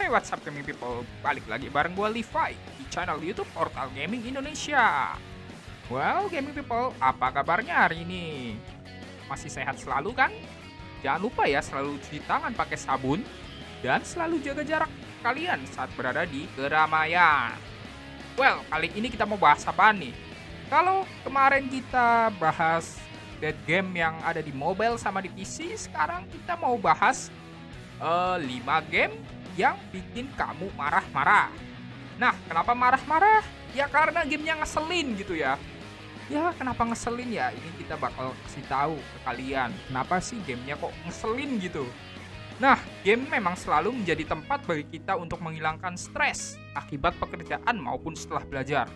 Hey, what's up gaming people? Balik lagi bareng gue Levi di channel YouTube Portal Gaming Indonesia. Well, gaming people, apa kabarnya hari ini? Masih sehat selalu kan? Jangan lupa ya selalu cuci tangan pakai sabun dan selalu jaga jarak kalian saat berada di keramaian. Well, kali ini kita mau bahas apa nih? Kalau kemarin kita bahas dead game yang ada di mobile sama di PC, sekarang kita mau bahas 5 game yang bikin kamu marah-marah. Nah, kenapa marah-marah? Ya karena gamenya ngeselin gitu ya. Ya, kenapa ngeselin ya? Ini kita bakal kasih tahu ke kalian. Kenapa sih gamenya kok ngeselin gitu? Nah, game memang selalu menjadi tempat bagi kita untuk menghilangkan stres akibat pekerjaan maupun setelah belajar.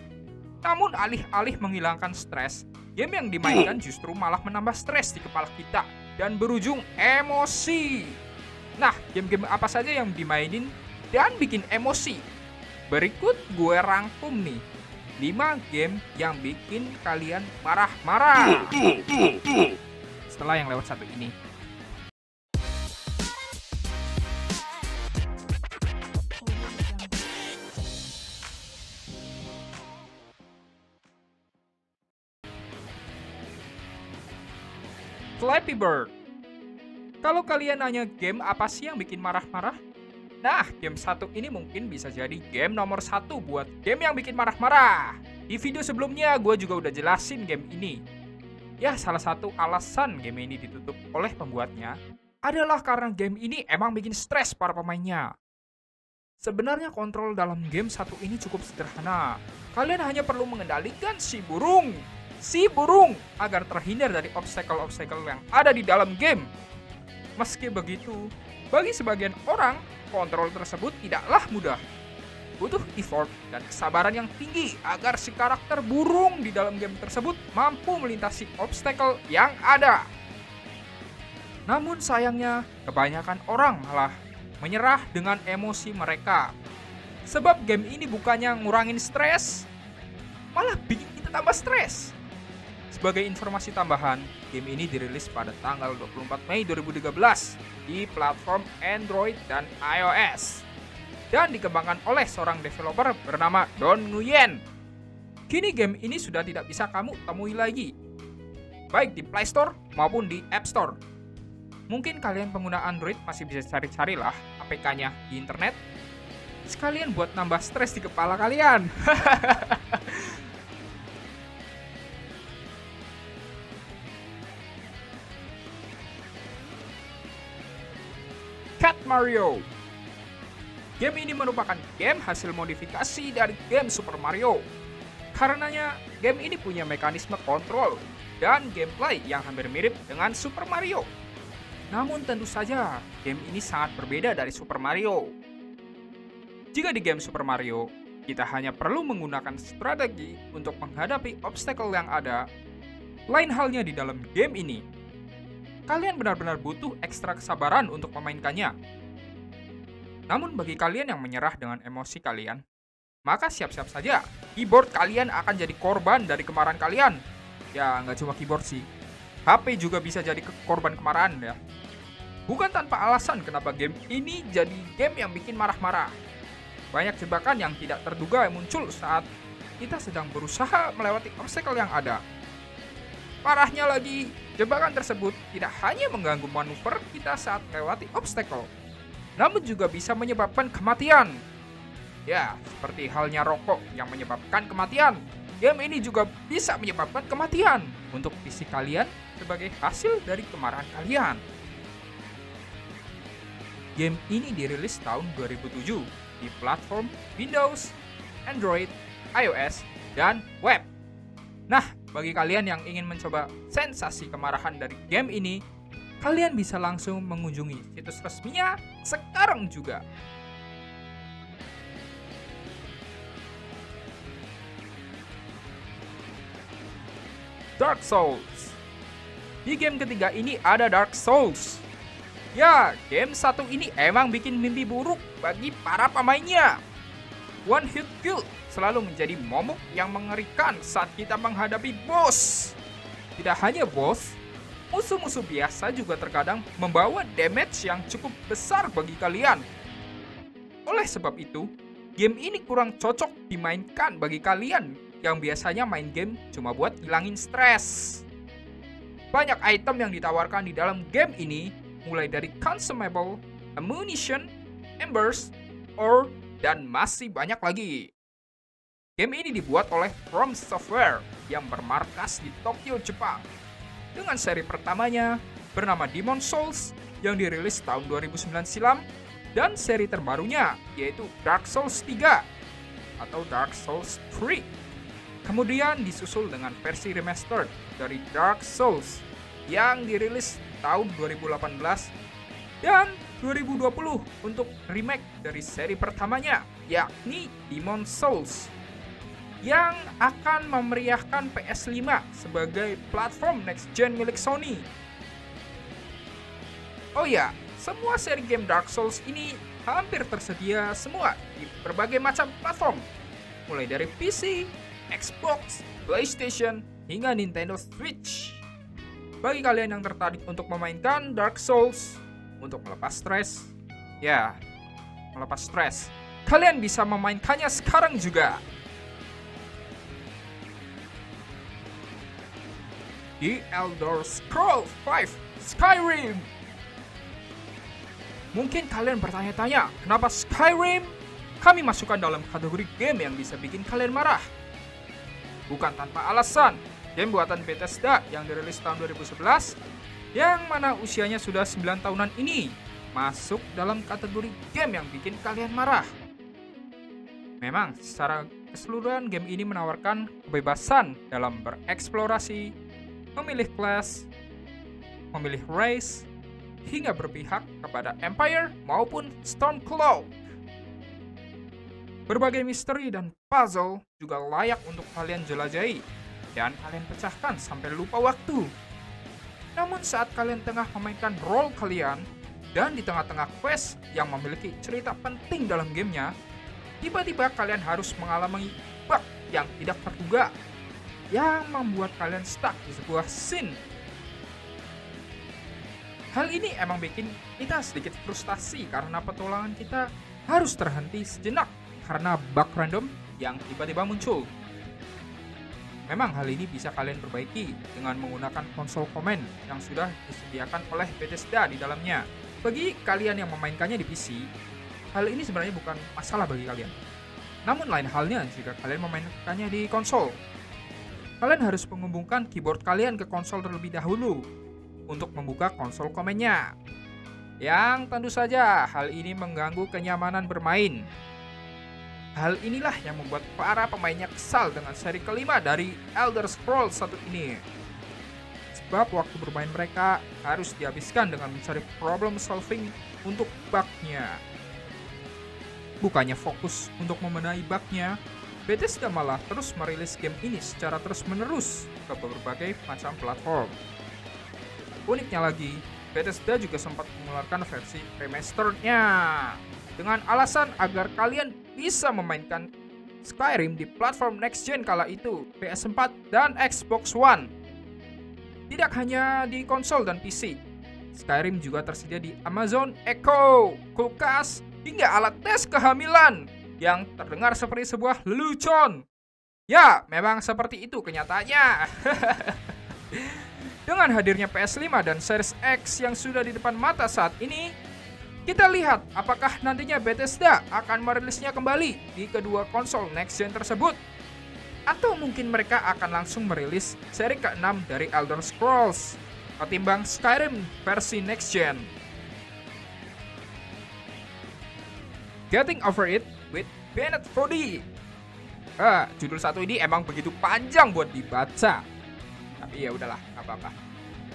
Namun alih-alih menghilangkan stres, game yang dimainkan justru malah menambah stres di kepala kita dan berujung emosi. Nah, game-game apa saja yang dimainin dan bikin emosi? Berikut gue rangkum nih 5 game yang bikin kalian marah-marah. Setelah yang lewat satu ini. Flappy Bird. Kalau kalian nanya game apa sih yang bikin marah-marah? Nah, game satu ini mungkin bisa jadi game nomor 1 buat game yang bikin marah-marah. Di video sebelumnya gue juga udah jelasin game ini. Ya, salah satu alasan game ini ditutup oleh pembuatnya adalah karena game ini emang bikin stres para pemainnya. Sebenarnya kontrol dalam game satu ini cukup sederhana. Kalian hanya perlu mengendalikan si burung agar terhindar dari obstacle-obstacle yang ada di dalam game. Meski begitu, bagi sebagian orang, kontrol tersebut tidaklah mudah. Butuh effort dan kesabaran yang tinggi agar si karakter burung di dalam game tersebut mampu melintasi obstacle yang ada. Namun sayangnya, kebanyakan orang malah menyerah dengan emosi mereka. Sebab game ini bukannya ngurangin stres, malah bikin kita tambah stres. Sebagai informasi tambahan, game ini dirilis pada tanggal 24 Mei 2013 di platform Android dan iOS dan dikembangkan oleh seorang developer bernama Don Nguyen. Kini game ini sudah tidak bisa kamu temui lagi, baik di Play Store maupun di App Store. Mungkin kalian pengguna Android masih bisa cari-cari lah APK-nya di internet, sekalian buat nambah stres di kepala kalian. Cat Mario. Game ini merupakan game hasil modifikasi dari game Super Mario. Karenanya, game ini punya mekanisme kontrol dan gameplay yang hampir mirip dengan Super Mario. Namun tentu saja, game ini sangat berbeda dari Super Mario. Jika di game Super Mario, kita hanya perlu menggunakan strategi untuk menghadapi obstacle yang ada, lain halnya di dalam game ini. Kalian benar-benar butuh ekstra kesabaran untuk memainkannya. Namun bagi kalian yang menyerah dengan emosi kalian, maka siap-siap saja, keyboard kalian akan jadi korban dari kemarahan kalian. Ya, nggak cuma keyboard sih. HP juga bisa jadi korban kemarahan ya. Bukan tanpa alasan kenapa game ini jadi game yang bikin marah-marah. Banyak jebakan yang tidak terduga yang muncul saat kita sedang berusaha melewati obstacle yang ada. Parahnya lagi, jebakan tersebut tidak hanya mengganggu manuver kita saat melewati obstacle, namun juga bisa menyebabkan kematian. Ya, seperti halnya rokok yang menyebabkan kematian, game ini juga bisa menyebabkan kematian untuk fisik kalian sebagai hasil dari kemarahan kalian. Game ini dirilis tahun 2007 di platform Windows, Android, iOS, dan web. Nah, bagi kalian yang ingin mencoba sensasi kemarahan dari game ini, kalian bisa langsung mengunjungi situs resminya sekarang juga. Dark Souls. Di game ketiga ini ada Dark Souls. Ya, game satu ini emang bikin mimpi buruk bagi para pemainnya. One hit kill selalu menjadi momok yang mengerikan saat kita menghadapi bos. Tidak hanya bos, musuh-musuh biasa juga terkadang membawa damage yang cukup besar bagi kalian. Oleh sebab itu, game ini kurang cocok dimainkan bagi kalian yang biasanya main game cuma buat hilangin stres. Banyak item yang ditawarkan di dalam game ini, mulai dari consumable, ammunition, embers, ore, dan masih banyak lagi. Game ini dibuat oleh From Software yang bermarkas di Tokyo, Jepang. Dengan seri pertamanya bernama Demon's Souls yang dirilis tahun 2009 silam, dan seri terbarunya yaitu Dark Souls 3 atau Dark Souls 3. Kemudian disusul dengan versi remastered dari Dark Souls yang dirilis tahun 2018 dan 2020 untuk remake dari seri pertamanya, yakni Demon's Souls, yang akan memeriahkan PS5 sebagai platform next gen milik Sony. Oh ya, semua seri game Dark Souls ini hampir tersedia semua di berbagai macam platform, mulai dari PC, Xbox, PlayStation, hingga Nintendo Switch. Bagi kalian yang tertarik untuk memainkan Dark Souls untuk melepas stres, kalian bisa memainkannya sekarang juga. The Elder Scrolls V Skyrim. Mungkin kalian bertanya-tanya, kenapa Skyrim kami masukkan dalam kategori game yang bisa bikin kalian marah? Bukan tanpa alasan, game buatan Bethesda yang dirilis tahun 2011, yang mana usianya sudah 9 tahunan ini, masuk dalam kategori game yang bikin kalian marah. Memang, secara keseluruhan game ini menawarkan kebebasan dalam bereksplorasi, memilih kelas, memilih race, hingga berpihak kepada Empire maupun Stormcloak. Berbagai misteri dan puzzle juga layak untuk kalian jelajahi dan kalian pecahkan sampai lupa waktu. Namun saat kalian tengah memainkan role kalian dan di tengah-tengah quest yang memiliki cerita penting dalam gamenya, tiba-tiba kalian harus mengalami bug yang tidak terduga yang membuat kalian stuck di sebuah scene. Hal ini emang bikin kita sedikit frustasi karena petualangan kita harus terhenti sejenak karena bug random yang tiba-tiba muncul. Memang hal ini bisa kalian perbaiki dengan menggunakan konsol komen yang sudah disediakan oleh Bethesda di dalamnya. Bagi kalian yang memainkannya di PC, hal ini sebenarnya bukan masalah bagi kalian. Namun lain halnya jika kalian memainkannya di konsol. Kalian harus menghubungkan keyboard kalian ke konsol terlebih dahulu untuk membuka konsol komennya. Yang tentu saja hal ini mengganggu kenyamanan bermain. Hal inilah yang membuat para pemainnya kesal dengan seri kelima dari Elder Scrolls 1 ini. Sebab waktu bermain mereka harus dihabiskan dengan mencari problem solving untuk bug-nya. Bukannya fokus untuk membenahi bug-nya, Bethesda malah terus merilis game ini secara terus-menerus ke berbagai macam platform. Uniknya lagi, Bethesda juga sempat mengeluarkan versi remastered-nya dengan alasan agar kalian bisa memainkan Skyrim di platform next gen kala itu, PS4 dan Xbox One. Tidak hanya di konsol dan PC, Skyrim juga tersedia di Amazon Echo, kulkas, hingga alat tes kehamilan yang terdengar seperti sebuah lelucon. Ya, memang seperti itu kenyataannya. Dengan hadirnya PS5 dan Series X yang sudah di depan mata saat ini, kita lihat apakah nantinya Bethesda akan merilisnya kembali di kedua konsol next gen tersebut. Atau mungkin mereka akan langsung merilis seri ke-6 dari Elder Scrolls ketimbang Skyrim versi next gen. Getting Over It with Bennett Foddy. Judul satu ini emang begitu panjang buat dibaca. Tapi ya udahlah, nggak apa-apa.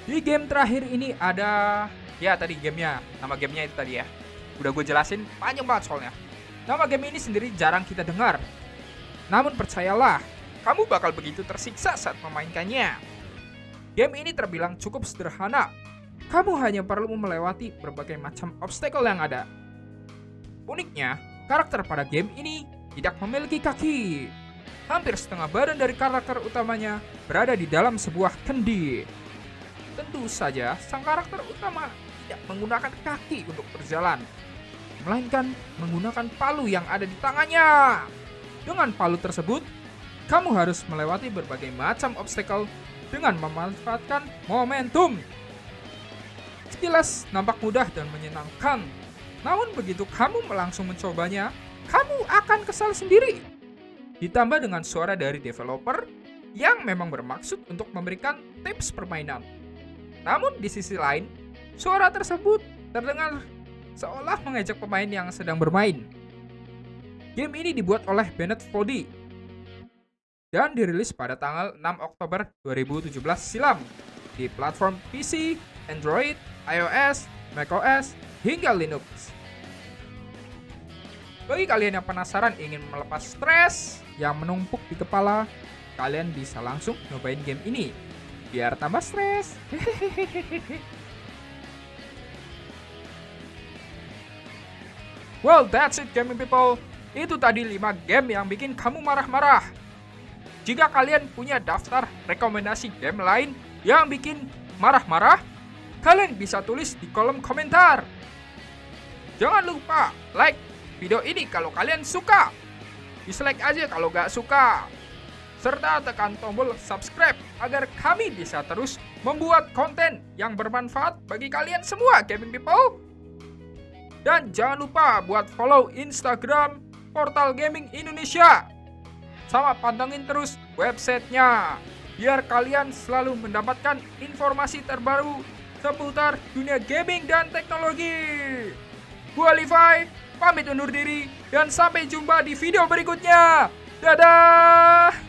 Di game terakhir ini ada, ya tadi gamenya, nama gamenya itu tadi ya. Udah gue jelasin, panjang banget soalnya. Nama game ini sendiri jarang kita dengar. Namun percayalah, kamu bakal begitu tersiksa saat memainkannya. Game ini terbilang cukup sederhana. Kamu hanya perlu melewati berbagai macam obstacle yang ada. Uniknya, karakter pada game ini tidak memiliki kaki. Hampir setengah badan dari karakter utamanya berada di dalam sebuah kendi. Tentu saja, sang karakter utama tidak menggunakan kaki untuk berjalan, melainkan menggunakan palu yang ada di tangannya. Dengan palu tersebut, kamu harus melewati berbagai macam obstacle dengan memanfaatkan momentum. Sekilas nampak mudah dan menyenangkan, namun begitu kamu langsung mencobanya, kamu akan kesal sendiri. Ditambah dengan suara dari developer yang memang bermaksud untuk memberikan tips permainan. Namun di sisi lain, suara tersebut terdengar seolah mengejek pemain yang sedang bermain. Game ini dibuat oleh Bennett Foddy dan dirilis pada tanggal 6 Oktober 2017 silam di platform PC, Android, iOS, macOS, hingga Linux. Bagi kalian yang penasaran ingin melepas stres yang menumpuk di kepala, kalian bisa langsung nyobain game ini biar tambah stres. Well, that's it gaming people. Itu tadi 5 game yang bikin kamu marah-marah. Jika kalian punya daftar rekomendasi game lain yang bikin marah-marah, kalian bisa tulis di kolom komentar. Jangan lupa like video ini kalau kalian suka. Dislike aja kalau gak suka. Serta tekan tombol subscribe agar kami bisa terus membuat konten yang bermanfaat bagi kalian semua gaming people. Dan jangan lupa buat follow Instagram Portal Gaming Indonesia. Sama pantengin terus websitenya biar kalian selalu mendapatkan informasi terbaru seputar dunia gaming dan teknologi. Gua Levi, pamit undur diri dan sampai jumpa di video berikutnya. Dadah!